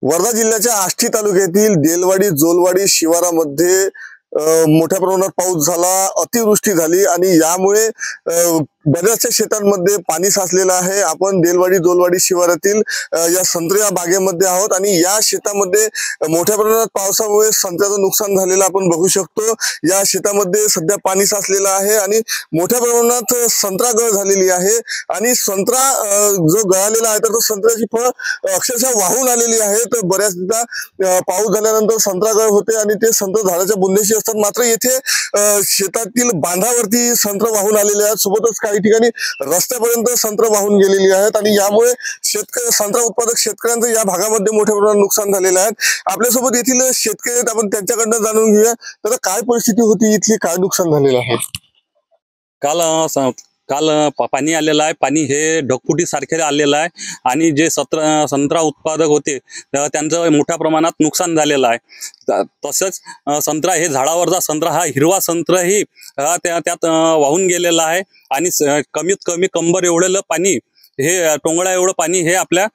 वर्धा जिल्ह्याच्या आष्टी तालुक्यातील देलवाडी जोलवाडी शिवारामध्ये मोठ्या प्रमाणात पाऊस झाला, अतिवृष्टी झाली आणि यामुळे बऱ्याचशा शेतांमध्ये पाणी साचलेलं आहे। आपण देलवाडी जोलवाडी शिवारातील या संत्र्या बागेमध्ये आहोत आणि या शेतामध्ये मोठ्या प्रमाणात पावसामुळे संत्र्याचं नुकसान झालेलं आपण बघू शकतो। या शेतामध्ये सध्या पाणी साचलेलं आहे आणि मोठ्या प्रमाणात संत्रा गळ झालेली आहे आणि संत्रा जो गळालेला आहे तर तो संत्र्याची फळ अक्षरशः वाहून आलेली आहे। तर बऱ्याचदा पाऊस झाल्यानंतर संत्रा गळ होते आणि ते संत्र झाडाच्या बुंदेशी असतात, मात्र येथे शेतातील बांधावरती संत्र वाहून आलेले आहेत। सोबतच काही ठिकाणी रस्त्यापर्यंत संत्र वाहून गेलेली आहेत आणि यामुळे संत्रा उत्पादक शेतकऱ्यांचं या भागामध्ये मोठ्या प्रमाणात नुकसान झालेलं आहे। आपल्यासोबत येथील शेतकरी आहेत, आपण त्यांच्याकडनं जाणून घेऊया तर काय परिस्थिती होती, इथली काय नुकसान झालेलं आहे। काल पाणी आलेलं आहे। पाणी हे ढगफुटी सारखे आलेलं आहे आणि जे संत्रा उत्पादक होते त्यांचं मोठ्या प्रमाणात नुकसान झालेलं आहे। तसंच संत्रा हे झाडावरचा संत्रा हा हिरवा संत्रही त्यात वाहून गेलेला आहे आणि कमीत कमी कंबर एवढेलं पाणी, हे टोंगळा एवढं पाणी हे आपल्या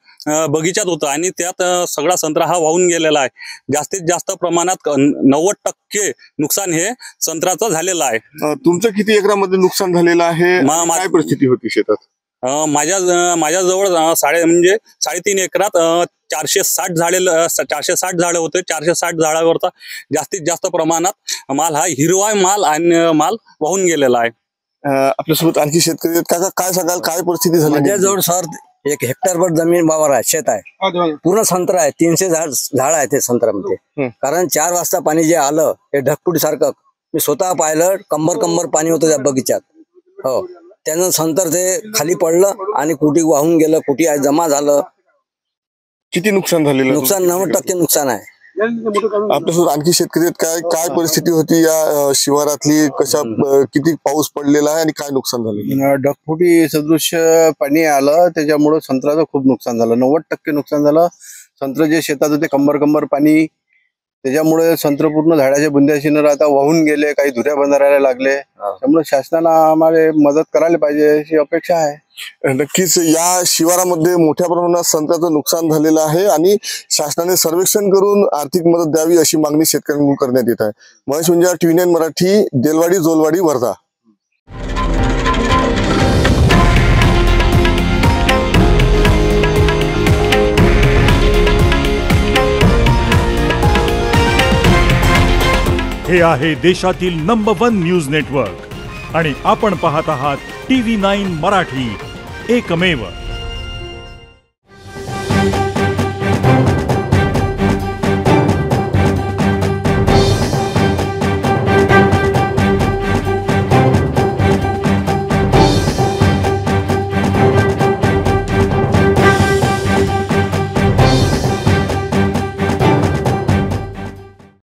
बगीचात होतं आणि त्यात सगळा संत्रा हा वाहून गेलेला आहे। जास्तीत जास्त प्रमाणात 90% नुकसान हे संत्र्याचं झालेलं आहे। तुमचं किती एकरामध्ये नुकसान झालेलं आहे, काय परिस्थिती होती शेतात? माझ्याजवळ 3.5 एकरात 460 झाडं होते। 460 झाडावरचा जास्तीत जास्त प्रमाणात माल हा हिरवा माल वाहून गेलेला आहे। आपल्यासोबत आणखी शेतकरी आहेत। काका काय सांगाल, काय परिस्थिती झाली? माझ्याजवळ सर 1 हेक्टरभर जमीन वावर आहे, शेत आहे, पूर्ण संत्रा आहे। 300 झाड आहे ते संत्र्यामध्ये। कारण 4 वाजता पाणी जे आलं हे ढगफुटी सारखं मी स्वतः पाहिलं, कंबर पाणी होतं त्या बगीचात। हो, त्यानं संत्र ते खाली पडलं आणि कुठी वाहून गेलं, कुठी जमा झालं। किती नुकसान झालेलं? नुकसान 90% नुकसान आहे। आपल्यासोबत आणखी शेतकरी आहेत, काय परिस्थिती होती या शिवारातली, किती पाऊस पडलेला आहे आणि काय नुकसान झालं? ढगफुटी सदृश पाणी आलं, त्याच्यामुळे संत्र्याचं खूप नुकसान झालं। 90% नुकसान झालं। संत्र जे शेतात होते कंबर पाणी, त्याच्यामुळे संत्र पूर्ण झाडाच्या बुंद्याशी न राहता वाहून गेले, काही धुऱ्या बंधारायला लागले। त्यामुळे शासनाला आम्हाला मदत करायला पाहिजे अशी अपेक्षा आहे। नक्कीच या शिवारामध्ये मोठ्या प्रमाणात संत्र्याचं नुकसान झालेलं आहे आणि शासनाने सर्वेक्षण करून आर्थिक मदत द्यावी अशी मागणी शेतकऱ्यांकडून करण्यात येत आहे। महेश उंजाळ, TV9 मराठी, देलवाडी जोलवाडी, वर्धा। हे आहे देशातील नंबर 1 न्यूज नेटवर्क आणि आपण पाहत आहात TV9 मराठी, एकमेव।